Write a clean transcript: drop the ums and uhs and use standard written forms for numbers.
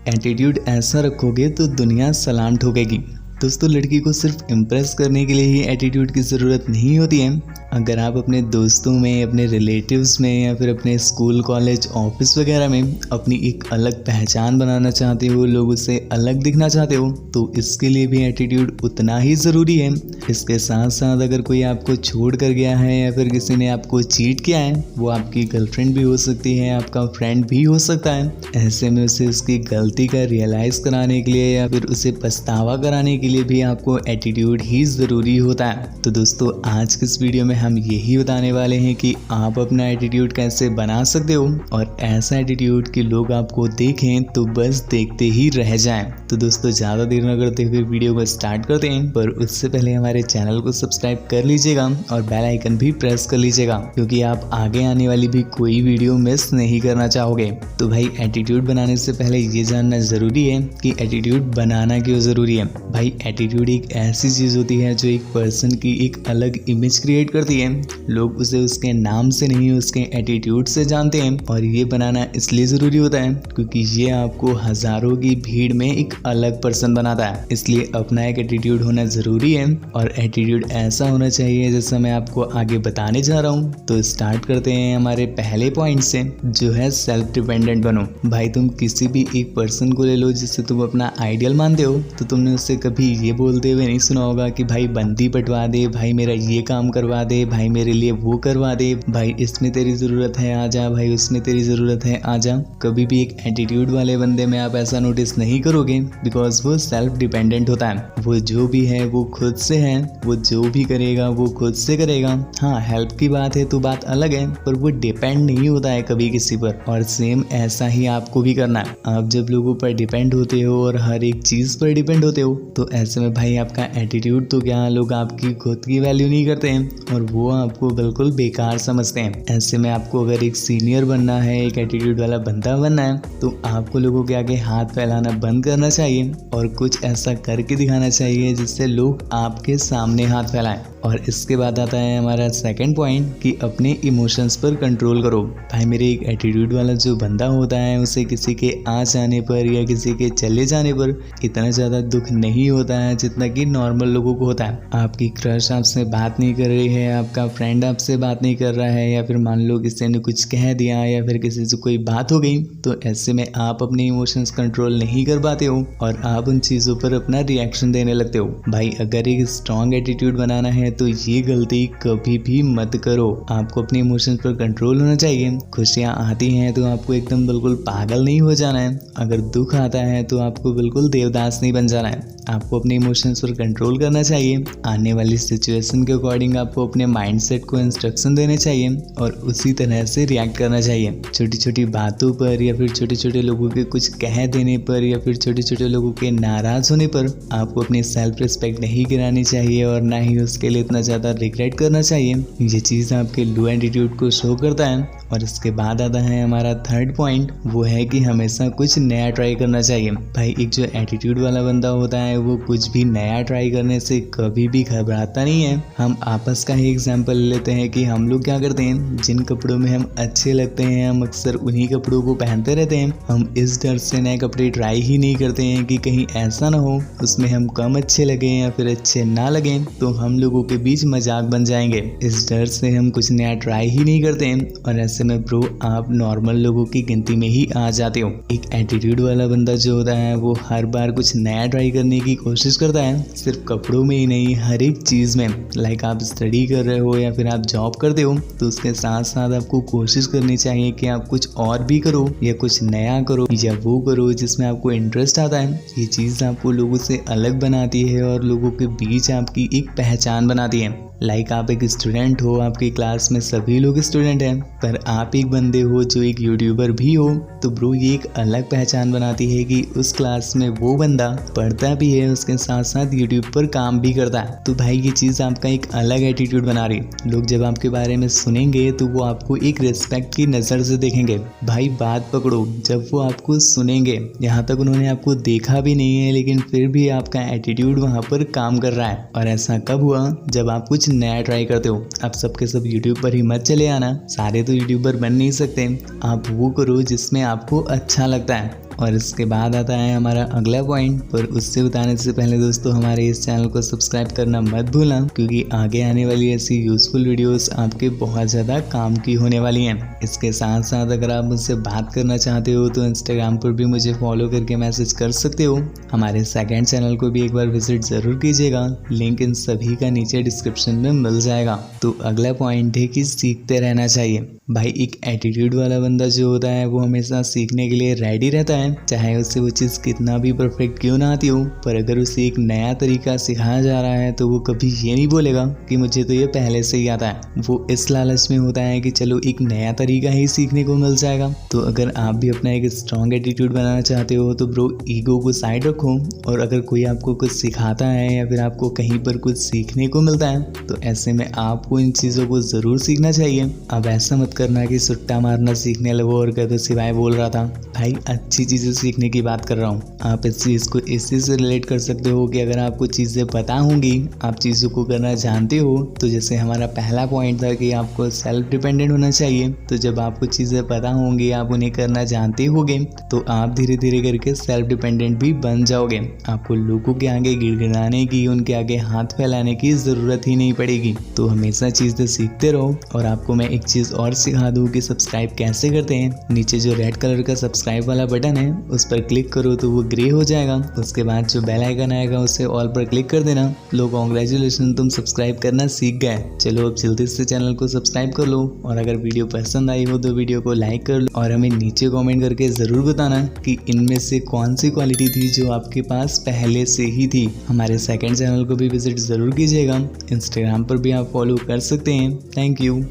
Attitude ऐसा रखोगे तो दुनिया सलाम ठोकेगी। दोस्तों, लड़की को सिर्फ इम्प्रेस करने के लिए ही एटीट्यूड की ज़रूरत नहीं होती है। अगर आप अपने दोस्तों में, अपने रिलेटिव्स में या फिर अपने स्कूल, कॉलेज, ऑफिस वगैरह में अपनी एक अलग पहचान बनाना चाहते हो, लोगों से अलग दिखना चाहते हो, तो इसके लिए भी एटीट्यूड उतना ही ज़रूरी है। इसके साथ साथ अगर कोई आपको छोड़ कर गया है या फिर किसी ने आपको चीट किया है, वो आपकी गर्लफ्रेंड भी हो सकती है, आपका फ्रेंड भी हो सकता है। ऐसे में उसे उसकी गलती का रियलाइज़ कराने के लिए या फिर उसे पछतावा कराने के लिए भी आपको एटीट्यूड ही ज़रूरी होता है। तो दोस्तों, आज के इस वीडियो में हम यही बताने वाले हैं कि आप अपना एटीट्यूड कैसे बना सकते हो और ऐसा एटीट्यूड कि लोग आपको देखें तो बस देखते ही रह जाएं। तो दोस्तों, ज़्यादा देर न करते हुए वीडियो को स्टार्ट करते हैं, पर उससे पहले हमारे चैनल को सब्सक्राइब कर लीजिएगा और बेल आइकन भी प्रेस कर लीजिएगा, क्योंकि आप आगे आने वाली भी कोई वीडियो मिस नहीं करना चाहोगे। तो भाई, एटीट्यूड बनाने से पहले ये जानना ज़रूरी है कि एटीट्यूड बनाना क्यों ज़रूरी है। भाई, एटीट्यूड एक ऐसी चीज़ होती है जो एक पर्सन की एक अलग इमेज क्रिएट करती है। लोग उसे उसके नाम से नहीं, उसके एटीट्यूड से जानते हैं। और ये बनाना इसलिए ज़रूरी होता है क्योंकि ये आपको हज़ारों की भीड़ में एक अलग पर्सन बनाता है। इसलिए अपना एक एटीट्यूड होना ज़रूरी है और एटीट्यूड ऐसा होना चाहिए जैसा मैं आपको आगे बताने जा रहा हूँ। तो स्टार्ट करते हैं हमारे पहले पॉइंट से, जो है सेल्फ डिपेंडेंट बनो। भाई, तुम किसी भी एक पर्सन को ले लो जिससे तुम अपना आइडियल मानते हो, तो तुमने उससे कभी ये बोलते हुए नहीं सुना होगा कि भाई बंदी पटवा दे, भाई मेरा ये काम करवा दे, भाई मेरे लिए वो करवा दे, भाई इसमें तेरी ज़रूरत है आ जा, भाई उसमें तेरी ज़रूरत है आ जा। कभी भी एक एटीट्यूड वाले बंदे में आप ऐसा नोटिस नहीं करोगे, बिकॉज वो सेल्फ डिपेंडेंट होता है। वो जो भी है वो खुद से है, वो जो भी करेगा वो खुद से करेगा। हाँ, हेल्प की बात है तो बात अलग है, पर वो डिपेंड नहीं होता है कभी किसी पर। और सेम ऐसा ही आपको भी करना है। आप जब लोगों पर डिपेंड होते हो और हर एक चीज़ पर डिपेंड होते हो, तो ऐसे में भाई आपका एटीट्यूड तो क्या, लोग आपकी खुद की वैल्यू नहीं करते हैं और वो आपको बिल्कुल बेकार समझते हैं। ऐसे में आपको अगर एक सीनियर बनना है, एक एटीट्यूड वाला बंदा बनना है, तो आपको लोगों के आगे हाथ फैलाना बंद करना चाहिए और कुछ ऐसा करके दिखाना चाहिए जिससे लोग आपके सामने हाथ फैलाएं। और इसके बाद आता है हमारा सेकंड पॉइंट कि अपने इमोशंस पर कंट्रोल करो। भाई, मेरे एक एटीट्यूड वाला जो बंदा होता है, उसे किसी के आ जाने पर या किसी के चले जाने पर इतना ज़्यादा दुख नहीं होता है जितना कि नॉर्मल लोगों को होता है। आपकी क्रश आपसे बात नहीं कर रही है, आपका फ्रेंड आपसे बात नहीं कर रहा है, या फिर मान लो किसी ने कुछ कह दिया या फिर किसी से कोई बात हो गई, तो ऐसे में आप अपने इमोशंस कंट्रोल नहीं कर पाते हो और आप उन चीज़ों पर अपना रिएक्शन देने लगते हो। भाई, अगर एक स्ट्रॉन्ग एटीट्यूड बनाना है तो ये गलती कभी भी मत करो। आपको अपने इमोशंस पर कंट्रोल होना चाहिए। खुशियाँ आती हैं तो आपको एकदम बिल्कुल पागल नहीं हो जाना है। अगर दुख आता है तो आपको बिल्कुल देवदास नहीं बन जाना है। आपको अपने इमोशंस पर कंट्रोल करना चाहिए। आने वाली सिचुएशन के अकॉर्डिंग आपको अपने माइंडसेट को इंस्ट्रक्शन देने चाहिए और उसी तरह से रिएक्ट करना चाहिए। छोटी छोटी बातों पर या फिर छोटे छोटे लोगों के कुछ कह देने पर या फिर छोटे छोटे लोगों के नाराज होने पर आपको अपनी सेल्फ रिस्पेक्ट नहीं गिरानी चाहिए और ना ही उसके लिए इतना ज़्यादा रिग्रेट करना चाहिए। ये चीज़ आपके लो एटीट्यूड को शो करता है। और इसके बाद आता है हमारा थर्ड पॉइंट, वो है कि हमेशा कुछ नया ट्राई करना चाहिए। भाई, एक जो एटीट्यूड वाला बंदा होता है वो कुछ भी नया ट्राई करने से कभी भी घबराता नहीं है। हम आपस का ही एग्जांपल लेते हैं कि हम लोग क्या करते हैं, जिन कपड़ों में हम अच्छे लगते हैं हम अक्सर उन्हीं कपड़ों को पहनते रहते हैं। हम इस डर से नए कपड़े ट्राई ही नहीं करते हैं कि कहीं ऐसा ना हो उसमें हम कम अच्छे लगें या फिर अच्छे ना लगें तो हम लोगों के बीच मजाक बन जाएंगे। इस डर से हम कुछ नया ट्राई ही नहीं करते हैं और ऐसे में ब्रो आप नॉर्मल लोगों की गिनती में ही आ जाते हो। एक एटीट्यूड वाला बंदा जो होता है वो हर बार कुछ नया ट्राई करने की कोशिश करता है, सिर्फ कपड़ों में ही नहीं, हर एक चीज़ में। लाइक आप स्टडी कर रहे हो या फिर आप जॉब करते हो, तो उसके साथ साथ आपको कोशिश करनी चाहिए कि आप कुछ और भी करो या कुछ नया करो या वो करो जिसमें आपको इंटरेस्ट आता है। ये चीज़ आपको लोगों से अलग बनाती है और लोगों के बीच आपकी एक पहचान बनाती है। लाइक आप एक स्टूडेंट हो, आपकी क्लास में सभी लोग स्टूडेंट हैं, पर आप एक बंदे हो जो एक यूट्यूबर भी हो, तो ब्रो ये एक अलग पहचान बनाती है कि उस क्लास में वो बंदा पढ़ता भी है, उसके साथ साथ यूट्यूब पर काम भी करता है। तो भाई ये चीज़ आपका एक अलग एटीट्यूड बना रही है। लोग जब आपके बारे में सुनेंगे तो वो आपको एक रिस्पेक्ट की नज़र से देखेंगे। भाई बात पकड़ो, जब वो आपको सुनेंगे, यहाँ तक उन्होंने आपको देखा भी नहीं है लेकिन फिर भी आपका एटीट्यूड वहाँ पर काम कर रहा है। और ऐसा कब हुआ, जब आप कुछ नया ट्राई करते हो। आप सबके सब यूट्यूब पर ही मत चले आना, सारे तो यूट्यूबर बन नहीं सकते। आप वो करो जिसमें आपको अच्छा लगता है और इसके बाद आता है हमारा अगला पॉइंट। पर उससे बताने से पहले दोस्तों हमारे इस चैनल को सब्सक्राइब करना मत भूलना, क्योंकि आगे आने वाली ऐसी यूजफुल वीडियोस आपके बहुत ज़्यादा काम की होने वाली हैं। इसके साथ साथ अगर आप मुझसे बात करना चाहते हो तो इंस्टाग्राम पर भी मुझे फॉलो करके मैसेज कर सकते हो। हमारे सेकंड चैनल को भी एक बार विजिट ज़रूर कीजिएगा, लिंक इन सभी का नीचे डिस्क्रिप्शन में मिल जाएगा। तो अगला पॉइंट है कि सीखते रहना चाहिए। भाई एक एटीट्यूड वाला बंदा जो होता है वो हमेशा सीखने के लिए रेडी रहता है, चाहे उससे वो चीज़ कितना भी परफेक्ट क्यों ना आती हो। पर अगर उसे एक नया तरीका सिखाया जा रहा है तो वो कभी ये नहीं बोलेगा कि मुझे तो ये पहले से ही आता है। वो इस लालच में होता है कि चलो एक नया तरीका ही सीखने को मिल जाएगा। तो अगर आप भी अपना एक स्ट्रॉन्ग एटीट्यूड बनाना चाहते हो तो ब्रो ईगो को साइड रखो, और अगर कोई आपको कुछ सिखाता है या फिर आपको कहीं पर कुछ सीखने को मिलता है तो ऐसे में आपको इन चीज़ों को ज़रूर सीखना चाहिए। अब ऐसा मत करना कि सुट्टा मारना सीखने लगो और कहते सिवाय बोल रहा था। भाई अच्छी चीज़ें सीखने की बात कर रहा हूँ। आप इस चीज़ को इसी से रिलेट कर सकते हो कि अगर आपको चीज़ें पता होंगी, आप चीज़ों को करना जानते हो, तो जैसे हमारा पहला पॉइंट था कि आपको सेल्फ डिपेंडेंट होना चाहिए। तो जब आपको चीज़ें पता होंगी, आप उन्हें करना जानते होगे, तो आप धीरे धीरे करके सेल्फ डिपेंडेंट भी बन जाओगे। आपको लोगों के आगे गिड़गिड़ाने की, उनके आगे हाथ फैलाने की ज़रूरत ही नहीं पड़ेगी। तो हमेशा चीज़ें सीखते रहो। और आपको मैं एक चीज़ और सिखा दूँ कि सब्सक्राइब कैसे करते हैं। नीचे जो रेड कलर का सब्सक्राइब वाला बटन है उस पर क्लिक करो तो वो ग्रे हो जाएगा। उसके बाद जो बेल आइकन आएगा उसे ऑल पर क्लिक कर देना। लो कांग्रेचुलेशन, तुम सब्सक्राइब करना सीख गए। चलो अब जल्दी से चैनल को सब्सक्राइब कर लो, और अगर वीडियो पसंद आई हो तो वीडियो को लाइक कर लो, और हमें नीचे कमेंट करके ज़रूर बताना कि इनमें से कौन सी क्वालिटी थी जो आपके पास पहले से ही थी। हमारे सेकंड चैनल को भी विजिट ज़रूर कीजिएगा। इंस्टाग्राम पर भी आप फॉलो कर सकते हैं। Thank you.